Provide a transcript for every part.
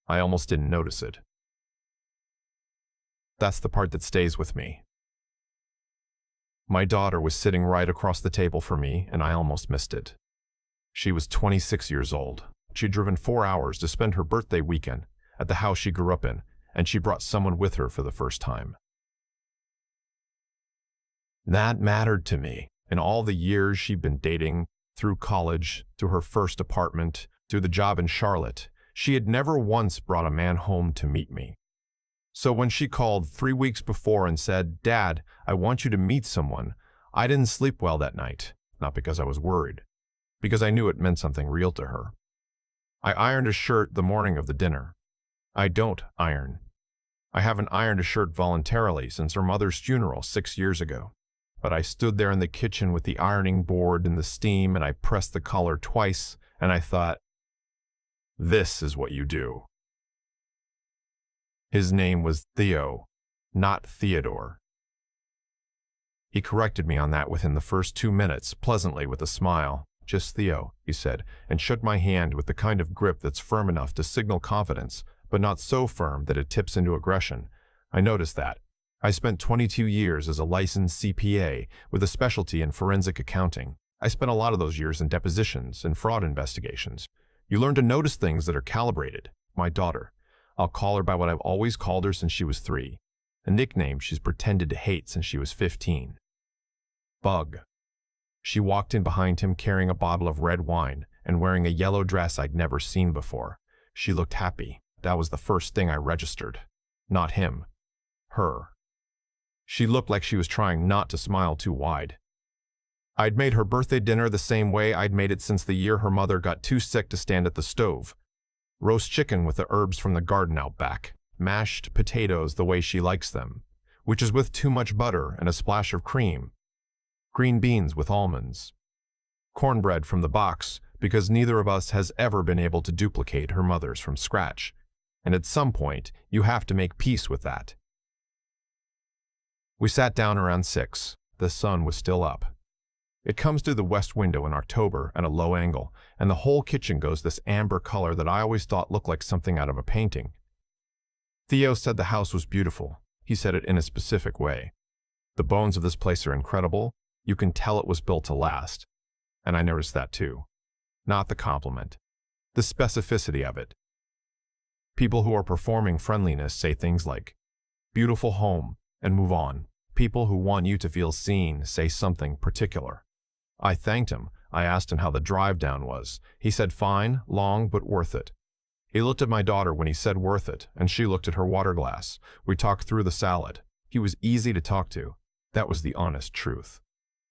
I almost didn't notice it. That's the part that stays with me. My daughter was sitting right across the table from me, and I almost missed it. She was 26 years old. She'd driven 4 hours to spend her birthday weekend at the house she grew up in, and she brought someone with her for the first time. That mattered to me. In all the years she'd been dating, through college, to her first apartment, to the job in Charlotte, she had never once brought a man home to meet me. So when she called 3 weeks before and said, "Dad, I want you to meet someone," I didn't sleep well that night, not because I was worried, because I knew it meant something real to her. I ironed a shirt the morning of the dinner. I don't iron. I haven't ironed a shirt voluntarily since her mother's funeral 6 years ago. But I stood there in the kitchen with the ironing board and the steam, and I pressed the collar twice, and I thought, this is what you do. His name was Theo, not Theodore. He corrected me on that within the first 2 minutes, pleasantly with a smile. "Just Theo," he said, and shook my hand with the kind of grip that's firm enough to signal confidence, but not so firm that it tips into aggression. I noticed that. I spent 22 years as a licensed CPA with a specialty in forensic accounting. I spent a lot of those years in depositions and fraud investigations. You learn to notice things that are calibrated. My daughter. I'll call her by what I've always called her since she was 3, a nickname she's pretended to hate since she was 15. Bug. She walked in behind him carrying a bottle of red wine and wearing a yellow dress I'd never seen before. She looked happy. That was the first thing I registered. Not him. Her. She looked like she was trying not to smile too wide. I'd made her birthday dinner the same way I'd made it since the year her mother got too sick to stand at the stove. Roast chicken with the herbs from the garden out back. Mashed potatoes the way she likes them, which is with too much butter and a splash of cream. Green beans with almonds. Cornbread from the box, because neither of us has ever been able to duplicate her mother's from scratch. And at some point, you have to make peace with that. We sat down around 6. The sun was still up. It comes through the west window in October at a low angle, and the whole kitchen goes this amber color that I always thought looked like something out of a painting. Theo said the house was beautiful. He said it in a specific way. The bones of this place are incredible. You can tell it was built to last. And I noticed that too. Not the compliment. The specificity of it. People who are performing friendliness say things like, "Beautiful home," and move on. People who want you to feel seen say something particular. I thanked him. I asked him how the drive down was. He said fine, long, but worth it. He looked at my daughter when he said worth it, and she looked at her water glass. We talked through the salad. He was easy to talk to. That was the honest truth.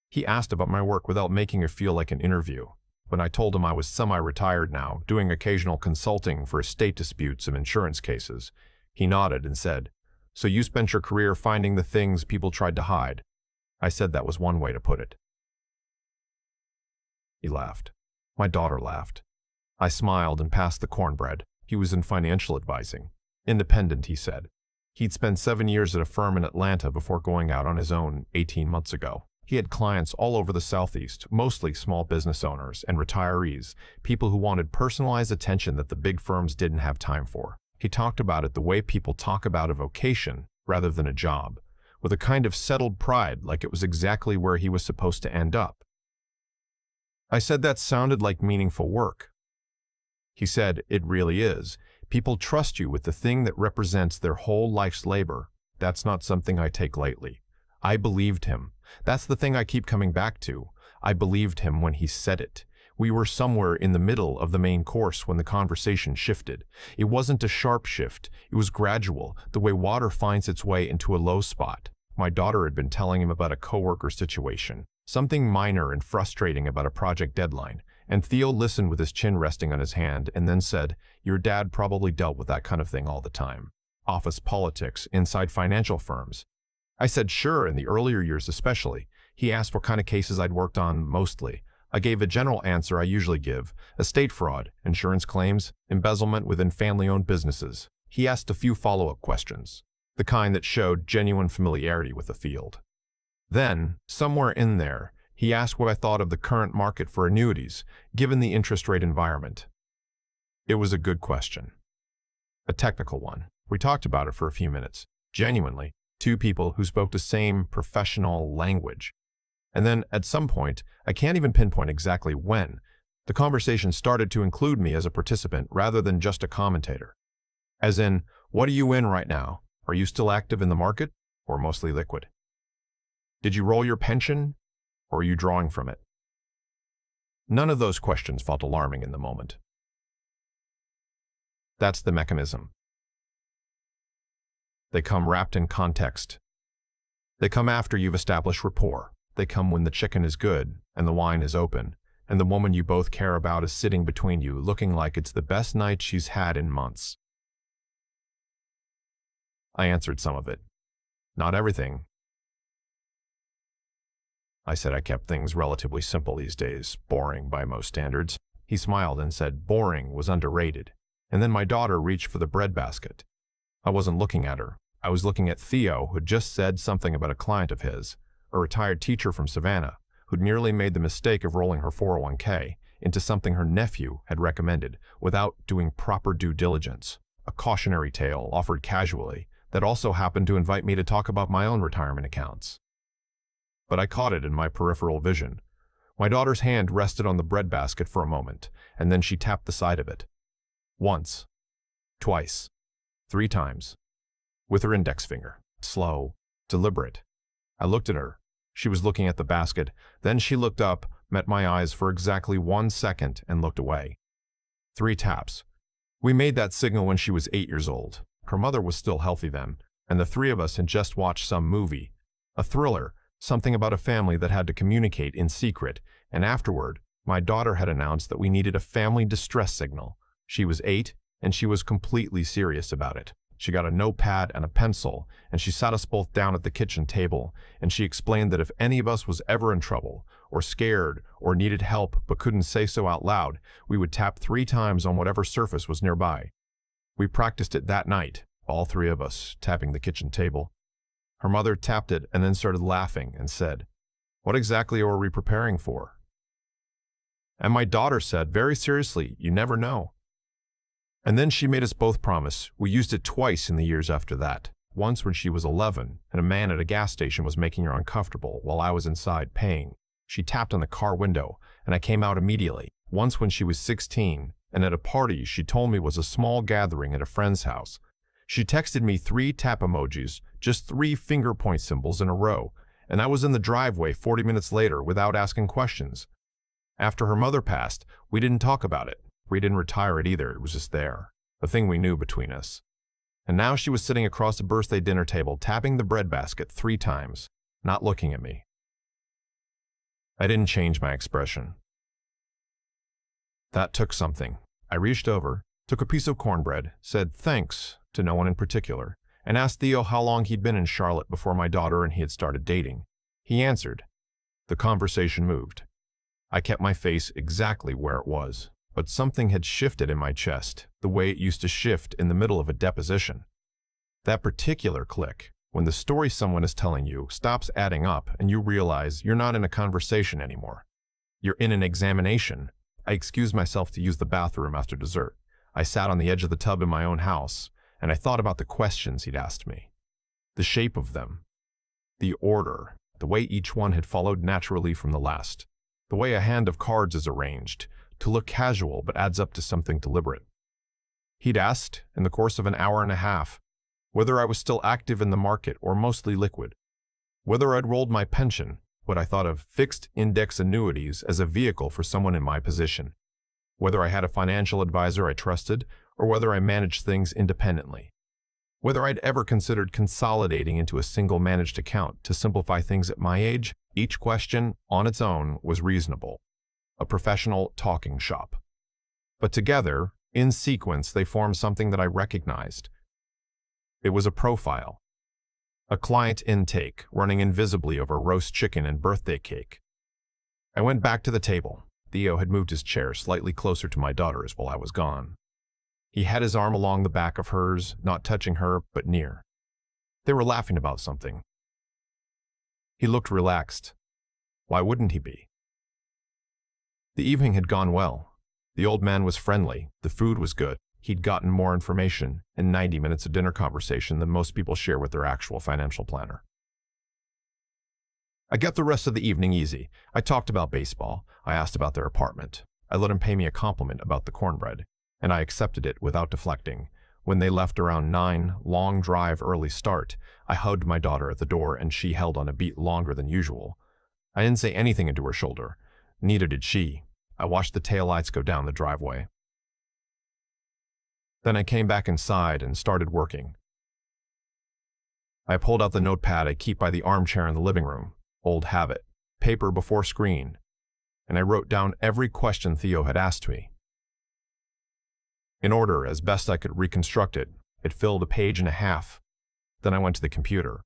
He asked about my work without making it feel like an interview. When I told him I was semi-retired now, doing occasional consulting for estate disputes and insurance cases, he nodded and said, "So you spent your career finding the things people tried to hide." I said that was one way to put it. He laughed. My daughter laughed. I smiled and passed the cornbread. He was in financial advising. Independent, he said. He'd spent 7 years at a firm in Atlanta before going out on his own 18 months ago. He had clients all over the Southeast, mostly small business owners and retirees, people who wanted personalized attention that the big firms didn't have time for. He talked about it the way people talk about a vocation rather than a job, with a kind of settled pride like it was exactly where he was supposed to end up. I said that sounded like meaningful work. He said, "It really is. People trust you with the thing that represents their whole life's labor. That's not something I take lightly." I believed him. That's the thing I keep coming back to. I believed him when he said it. We were somewhere in the middle of the main course when the conversation shifted. It wasn't a sharp shift. It was gradual, the way water finds its way into a low spot. My daughter had been telling him about a coworker situation, something minor and frustrating about a project deadline, and Theo listened with his chin resting on his hand and then said, "Your dad probably dealt with that kind of thing all the time. Office politics, inside financial firms." I said sure, in the earlier years especially. He asked what kind of cases I'd worked on mostly. I gave a general answer I usually give: estate fraud, insurance claims, embezzlement within family-owned businesses. He asked a few follow-up questions, the kind that showed genuine familiarity with the field. Then, somewhere in there, he asked what I thought of the current market for annuities, given the interest rate environment. It was a good question. A technical one. We talked about it for a few minutes. Genuinely, two people who spoke the same professional language. And then, at some point, I can't even pinpoint exactly when, the conversation started to include me as a participant rather than just a commentator. As in, what are you in right now? Are you still active in the market, or mostly liquid? Did you roll your pension, or are you drawing from it? None of those questions felt alarming in the moment. That's the mechanism. They come wrapped in context. They come after you've established rapport. They come when the chicken is good and the wine is open, and the woman you both care about is sitting between you, looking like it's the best night she's had in months. I answered some of it. Not everything. I said I kept things relatively simple these days, boring by most standards. He smiled and said boring was underrated. And then my daughter reached for the breadbasket. I wasn't looking at her. I was looking at Theo, who'd just said something about a client of his, a retired teacher from Savannah, who'd merely made the mistake of rolling her 401k into something her nephew had recommended without doing proper due diligence. A cautionary tale offered casually that also happened to invite me to talk about my own retirement accounts. But I caught it in my peripheral vision. My daughter's hand rested on the breadbasket for a moment, and then she tapped the side of it. Once, twice, 3 times, with her index finger, slow, deliberate. I looked at her. She was looking at the basket. Then she looked up, met my eyes for exactly 1 second, and looked away. 3 taps. We made that signal when she was 8 years old. Her mother was still healthy then, and the 3 of us had just watched some movie, a thriller, something about a family that had to communicate in secret, and afterward, my daughter had announced that we needed a family distress signal. She was 8, and she was completely serious about it. She got a notepad and a pencil, and she sat us both down at the kitchen table, and she explained that if any of us was ever in trouble, or scared, or needed help but couldn't say so out loud, we would tap 3 times on whatever surface was nearby. We practiced it that night, all 3 of us, tapping the kitchen table. Her mother tapped it and then started laughing and said, "What exactly are we preparing for?" And my daughter said, very seriously, "You never know." And then she made us both promise. We used it twice in the years after that. Once when she was 11, and a man at a gas station was making her uncomfortable while I was inside paying. She tapped on the car window, and I came out immediately. Once when she was 16, and at a party she told me was a small gathering at a friend's house. She texted me 3 tap emojis, just 3 finger point symbols in a row, and I was in the driveway 40 minutes later without asking questions. After her mother passed, we didn't talk about it. We didn't retire it either, it was just there, a thing we knew between us. And now she was sitting across the birthday dinner table, tapping the breadbasket 3 times, not looking at me. I didn't change my expression. That took something. I reached over, took a piece of cornbread, said thanks to no one in particular, and asked Theo how long he'd been in Charlotte before my daughter and he had started dating. He answered. The conversation moved. I kept my face exactly where it was, but something had shifted in my chest, the way it used to shift in the middle of a deposition. That particular click, when the story someone is telling you stops adding up and you realize you're not in a conversation anymore. You're in an examination. I excused myself to use the bathroom after dessert. I sat on the edge of the tub in my own house, and I thought about the questions he'd asked me. The shape of them. The order, the way each one had followed naturally from the last. The way a hand of cards is arranged, to look casual but adds up to something deliberate. He'd asked, in the course of an hour and a half, whether I was still active in the market or mostly liquid, whether I'd rolled my pension, what I thought of fixed index annuities as a vehicle for someone in my position, whether I had a financial advisor I trusted or whether I managed things independently, whether I'd ever considered consolidating into a single managed account to simplify things at my age. Each question, on its own, was reasonable. A professional talking shop. But together, in sequence, they formed something that I recognized. It was a profile. A client intake running invisibly over roast chicken and birthday cake. I went back to the table. Theo had moved his chair slightly closer to my daughter's while I was gone. He had his arm along the back of hers, not touching her, but near. They were laughing about something. He looked relaxed. Why wouldn't he be? The evening had gone well. The old man was friendly. The food was good. he'd gotten more information in 90 minutes of dinner conversation than most people share with their actual financial planner. I got the rest of the evening easy. I talked about baseball. I asked about their apartment. I let him pay me a compliment about the cornbread, and I accepted it without deflecting. When they left around 9, long drive, early start, I hugged my daughter at the door and she held on a beat longer than usual. I didn't say anything into her shoulder. Neither did she. I watched the taillights go down the driveway. Then I came back inside and started working. I pulled out the notepad I keep by the armchair in the living room. Old habit. Paper before screen. And I wrote down every question Theo had asked me. In order, as best I could reconstruct it, it filled a page and a half. Then I went to the computer.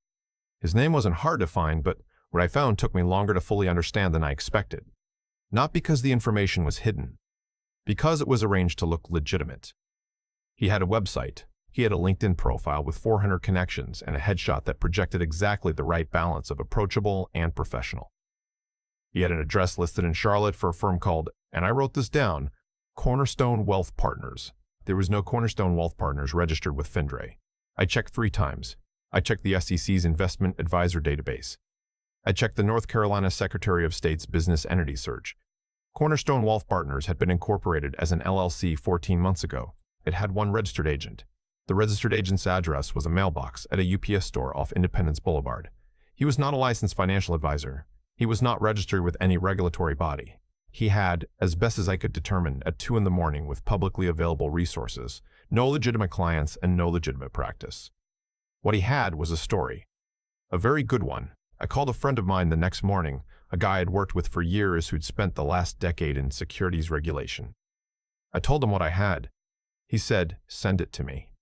His name wasn't hard to find, but what I found took me longer to fully understand than I expected. Not because the information was hidden, because it was arranged to look legitimate. He had a website. He had a LinkedIn profile with 400 connections and a headshot that projected exactly the right balance of approachable and professional. He had an address listed in Charlotte for a firm called, and I wrote this down, Cornerstone Wealth Partners. There was no Cornerstone Wealth Partners registered with FINRA. I checked 3 times. I checked the SEC's Investment Advisor database. I checked the North Carolina Secretary of State's Business Entity Search. Cornerstone Wealth Partners had been incorporated as an LLC 14 months ago. It had 1 registered agent. The registered agent's address was a mailbox at a UPS store off Independence Boulevard. He was not a licensed financial advisor. He was not registered with any regulatory body. He had, as best as I could determine at 2 in the morning with publicly available resources, no legitimate clients and no legitimate practice. What he had was a story. A very good one. I called a friend of mine the next morning, a guy I'd worked with for years who'd spent the last decade in securities regulation. I told him what I had. He said, "Send it to me."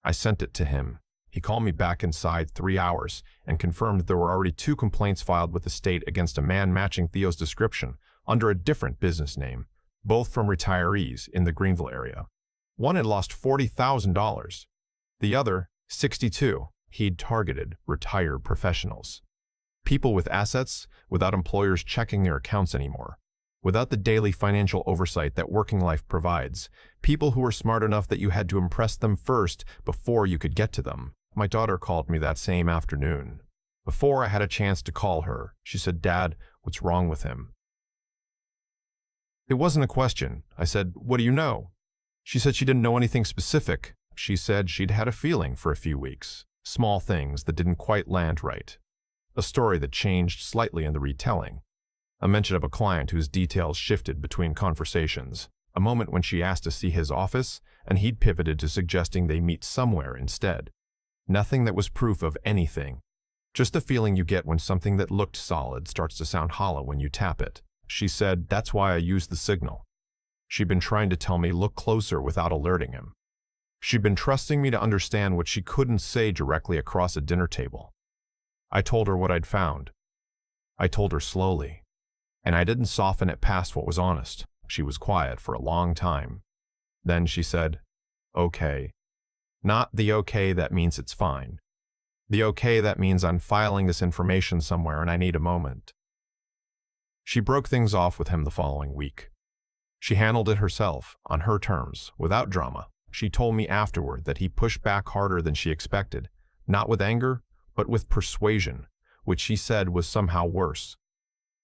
I sent it to him. He called me back inside 3 hours and confirmed there were already 2 complaints filed with the state against a man matching Theo's description under a different business name, both from retirees in the Greenville area. One had lost $40,000. The other, 62, he'd targeted retired professionals. People with assets, without employers checking their accounts anymore. Without the daily financial oversight that working life provides. People who were smart enough that you had to impress them first before you could get to them. My daughter called me that same afternoon. Before I had a chance to call her, she said, "Dad, what's wrong with him?" It wasn't a question. I said, "What do you know?" She said she didn't know anything specific. She said she'd had a feeling for a few weeks. Small things that didn't quite land right. A story that changed slightly in the retelling. A mention of a client whose details shifted between conversations. A moment when she asked to see his office, and he'd pivoted to suggesting they meet somewhere instead. Nothing that was proof of anything. Just the feeling you get when something that looked solid starts to sound hollow when you tap it. She said, "That's why I used the signal." She'd been trying to tell me look closer without alerting him. She'd been trusting me to understand what she couldn't say directly across a dinner table. I told her what I'd found. I told her slowly. And I didn't soften it past what was honest. She was quiet for a long time. Then she said, "Okay." Not the okay that means it's fine. The okay that means I'm filing this information somewhere and I need a moment. She broke things off with him the following week. She handled it herself, on her terms, without drama. She told me afterward that he pushed back harder than she expected, not with anger, but with persuasion, which she said was somehow worse.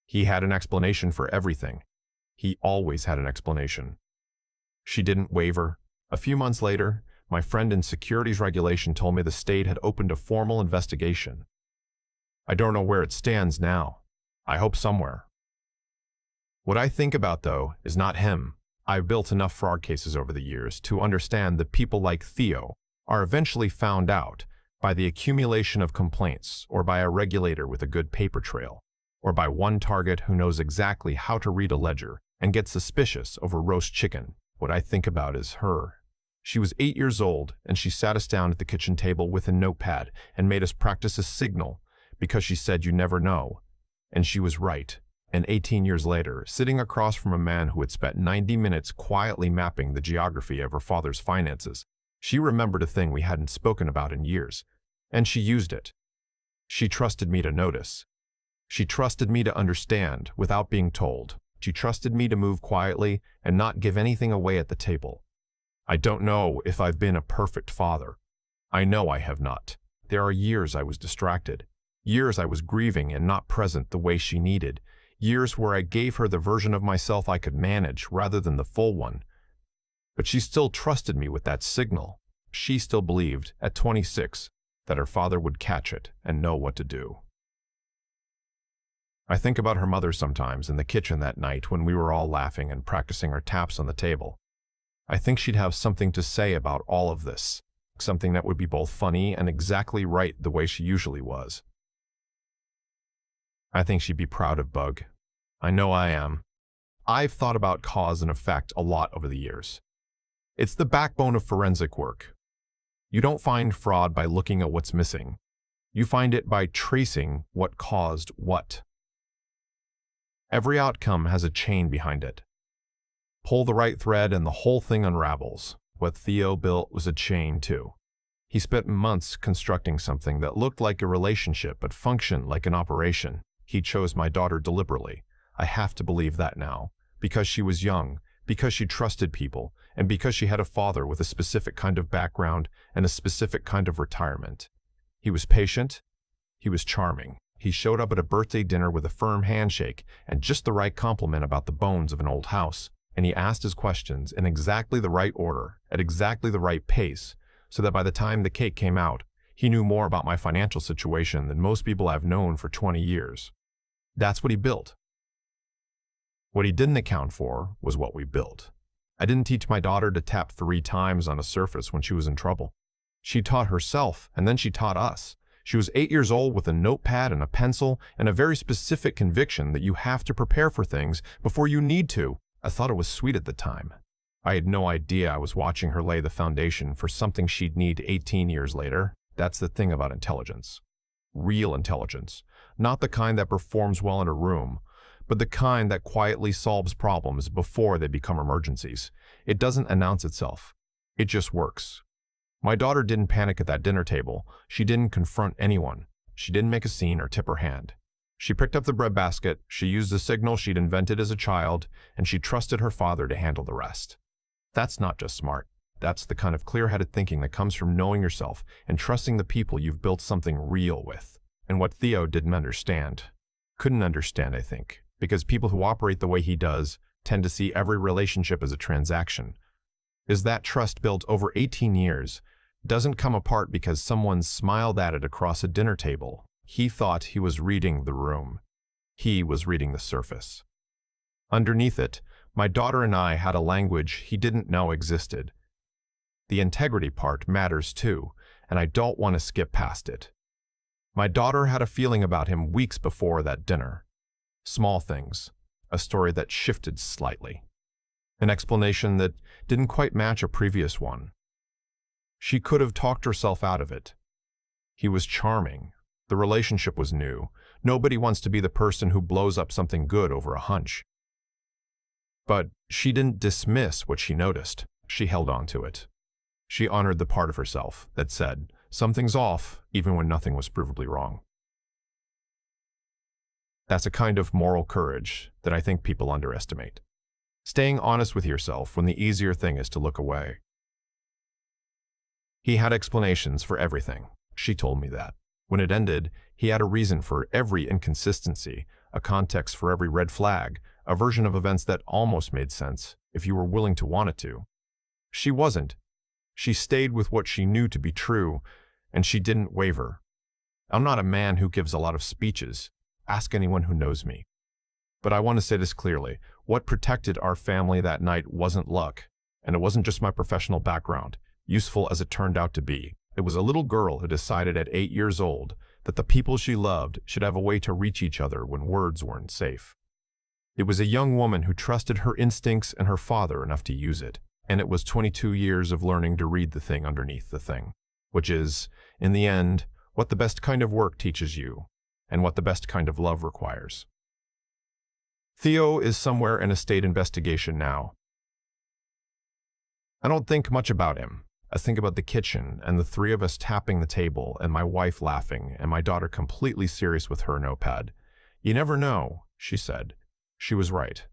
He had an explanation for everything. He always had an explanation. She didn't waver. A few months later, my friend in securities regulation told me the state had opened a formal investigation. I don't know where it stands now. I hope somewhere. What I think about, though, is not him. I've built enough fraud cases over the years to understand that people like Theo are eventually found out by the accumulation of complaints or by a regulator with a good paper trail, or by one target who knows exactly how to read a ledger and gets suspicious over roast chicken. What I think about is her. She was 8 years old, and she sat us down at the kitchen table with a notepad and made us practice a signal because she said you never know. And she was right. And 18 years later, sitting across from a man who had spent 90 minutes quietly mapping the geography of her father's finances, she remembered a thing we hadn't spoken about in years, and she used it. She trusted me to notice. She trusted me to understand without being told. She trusted me to move quietly and not give anything away at the table. I don't know if I've been a perfect father. I know I have not. There are years I was distracted. Years I was grieving and not present the way she needed. Years where I gave her the version of myself I could manage rather than the full one. But she still trusted me with that signal. She still believed, at 26, that her father would catch it and know what to do. I think about her mother sometimes in the kitchen that night when we were all laughing and practicing our taps on the table. I think she'd have something to say about all of this, something that would be both funny and exactly right the way she usually was. I think she'd be proud of Bug. I know I am. I've thought about cause and effect a lot over the years. It's the backbone of forensic work. You don't find fraud by looking at what's missing. You find it by tracing what caused what. Every outcome has a chain behind it. Pull the right thread and the whole thing unravels. What Theo built was a chain too. He spent months constructing something that looked like a relationship but functioned like an operation. He chose my daughter deliberately. I have to believe that now. Because she was young, because she trusted people, and because she had a father with a specific kind of background and a specific kind of retirement. He was patient. He was charming. He showed up at a birthday dinner with a firm handshake and just the right compliment about the bones of an old house. And he asked his questions in exactly the right order, at exactly the right pace, so that by the time the cake came out, he knew more about my financial situation than most people I've known for 20 years. That's what he built. What he didn't account for was what we built. I didn't teach my daughter to tap 3 times on a surface when she was in trouble. She taught herself, and then she taught us. She was 8 years old with a notepad and a pencil and a very specific conviction that you have to prepare for things before you need to. I thought it was sweet at the time. I had no idea I was watching her lay the foundation for something she'd need 18 years later. That's the thing about intelligence. Real intelligence. Not the kind that performs well in a room, but the kind that quietly solves problems before they become emergencies. It doesn't announce itself. It just works. My daughter didn't panic at that dinner table. She didn't confront anyone. She didn't make a scene or tip her hand. She picked up the breadbasket, she used the signal she'd invented as a child, and she trusted her father to handle the rest. That's not just smart. That's the kind of clear-headed thinking that comes from knowing yourself and trusting the people you've built something real with. And what Theo couldn't understand, I think, because people who operate the way he does tend to see every relationship as a transaction, is that trust built over 18 years doesn't come apart because someone smiled at it across a dinner table. He thought he was reading the room. He was reading the surface. Underneath it, my daughter and I had a language he didn't know existed. The integrity part matters too, and I don't want to skip past it. My daughter had a feeling about him weeks before that dinner. Small things, a story that shifted slightly. An explanation that didn't quite match a previous one. She could have talked herself out of it. He was charming. The relationship was new. Nobody wants to be the person who blows up something good over a hunch. But she didn't dismiss what she noticed. She held on to it. She honored the part of herself that said, something's off, even when nothing was provably wrong. That's a kind of moral courage that I think people underestimate. Staying honest with yourself when the easier thing is to look away. He had explanations for everything. She told me that. When it ended, he had a reason for every inconsistency, a context for every red flag, a version of events that almost made sense if you were willing to want it to. She wasn't. She stayed with what she knew to be true, and she didn't waver. I'm not a man who gives a lot of speeches. Ask anyone who knows me. But I want to say this clearly. What protected our family that night wasn't luck, and it wasn't just my professional background, useful as it turned out to be. It was a little girl who decided at 8 years old that the people she loved should have a way to reach each other when words weren't safe. It was a young woman who trusted her instincts and her father enough to use it, and it was 22 years of learning to read the thing underneath the thing, which is, in the end, what the best kind of work teaches you, and what the best kind of love requires. Theo is somewhere in a state investigation now. I don't think much about him. I think about the kitchen and the 3 of us tapping the table and my wife laughing and my daughter completely serious with her notepad. You never know, she said. She was right.